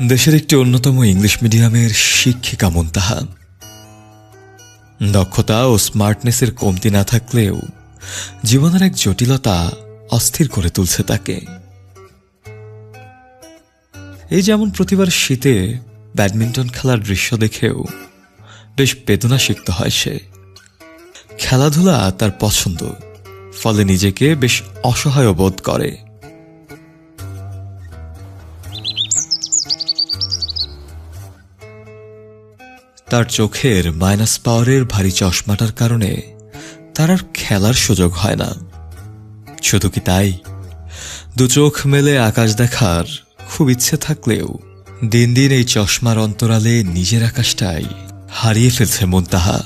দেশের একটি অন্যতম ইংলিশ মিডিয়ামের শিক্ষিকা মুনতাহা। দক্ষতা ও স্মার্টনেসের কমতি না থাকলেও জীবনের এক জটিলতা অস্থির করে তুলছে তাকে। এই যেমন প্রতিবার শীতে ব্যাডমিন্টন খেলার দৃশ্য দেখেও বেশ বেদনা শিখতে হয় সে। খেলাধুলা তার পছন্দ, ফলে নিজেকে বেশ অসহায় বোধ করে। তার চোখের মাইনাস পাওয়ারের ভারী চশমাটার কারণে তার আর খেলার সুযোগ হয় না। শুধু কি তাই, দু চোখ মেলে আকাশ দেখার খুব ইচ্ছে থাকলেও দিন দিন এই চশমার অন্তরালে নিজের আকাশটাই হারিয়ে ফেলছে মুনতাহা।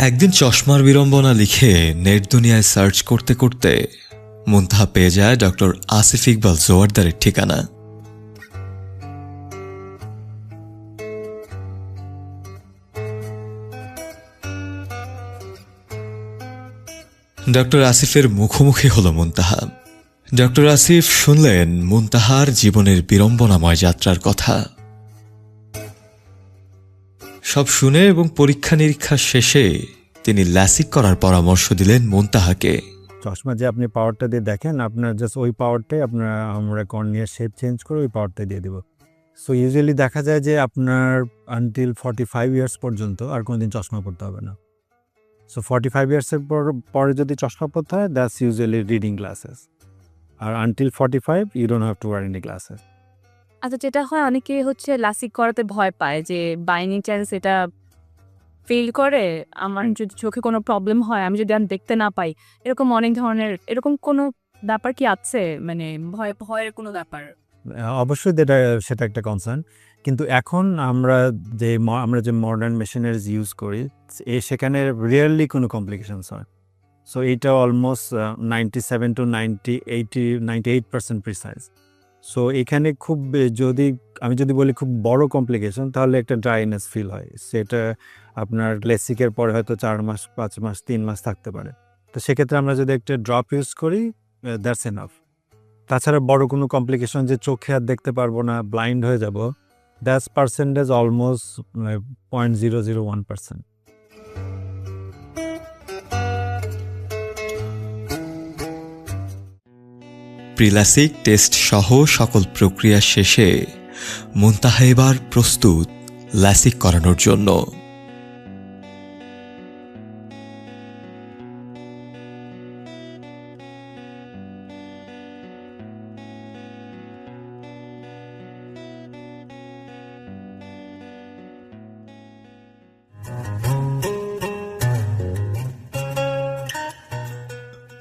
একদিন চশমার বিড়ম্বনা লিখে নেট দুনিয়ায় সার্চ করতে করতে মুনতাহা পেয়ে যায় ডক্টর আসিফ ইকবাল জোয়ারদারের ঠিকানা। ডক্টর আসিফের মুখোমুখি হল মুনতাহা। ডক্টর আসিফ শুনলেন মুনতাহার জীবনের বিড়ম্বনাময় যাত্রার কথা। সব শুনে এবং পরীক্ষা নিরীক্ষা শেষে তিনি ল্যাসিক করার পরামর্শ দিলেন মুনতাহাকে। চশমা যে আপনি পাওয়ারটা দিয়ে দেখেন, আপনার জাস্ট ওই পাওয়ারটাই আমরা কর্নিয়ার শেপ চেঞ্জ করে ওই পাওয়ারটাই দিয়ে দেবো। সো ইউজুয়ালি দেখা যায় যে আপনার আনটিল 45 ইয়ার্স পর্যন্ত আর কোনোদিন চশমা পড়তে হবে না। সো 45 ইয়ার্সের পরে যদি চশমা পড়তে হয়, দ্যাটস ইউজুয়ালি রিডিং গ্লাসেস। আর until 45 you don't have to wear any glasses. আচ্ছা, যেটা হয় অনেকে হচ্ছে লাসিক করাতে ভয় পায় যে বাই এনি চান্স এটা ফেল করে আমার যদি চোখে কোনো প্রবলেম হয়, আমি যদি আমি দেখতে না পাই, এরকম অনেক ধরনের এরকম কোনো ব্যাপার কি আছে? মানে ভয়ের কোনো ব্যাপার? অবশ্যই সেটা একটা কনসার্ন, কিন্তু এখন আমরা যে মডার্ন মেশিনারিজ ইউজ করি সেখানে রিয়েলি কোনো কমপ্লিকেশনস হয়। সো এইটা অলমোস্ট 97 to 98% প্রিসাইজ। সো এখানে আমি যদি বলি খুব বড় কমপ্লিকেশন, তাহলে একটা ড্রাইনেস ফিল হয়। সেটা আপনার লেসিকের পরে হয়তো 4 মাস, 5 মাস, 3 মাস থাকতে পারে। তো সেক্ষেত্রে আমরা যদি একটা ড্রপ ইউজ করি, দ্যাটস এনাফ। তাছাড়া বড় কোনো কমপ্লিকেশন যে চোখে আর দেখতে পারবো না, ব্লাইন্ড হয়ে যাব, দ্যাটস পার্সেন্টেজ অলমোস্ট 0.001%। প্রিল্যাসিক টেস্ট সহ সকল প্রক্রিয়া শেষে মুনতাহা এবার প্রস্তুত ল্যাসিক করানোর জন্য।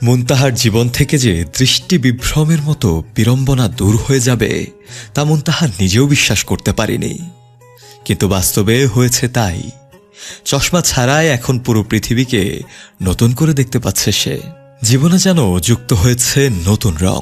মুনতাহার জীবন থেকে যে দৃষ্টি বিভ্রমের মতো বিড়ম্বনা দূর হয়ে যাবে তা মুনতাহা নিজেও বিশ্বাস করতে পারেনি, কিন্তু বাস্তবে হয়েছে তাই। চশমা ছাড়াই এখন পুরো পৃথিবীকে নতুন করে দেখতে পাচ্ছে সে। জীবনে যেন যুক্ত হয়েছে নতুন রং।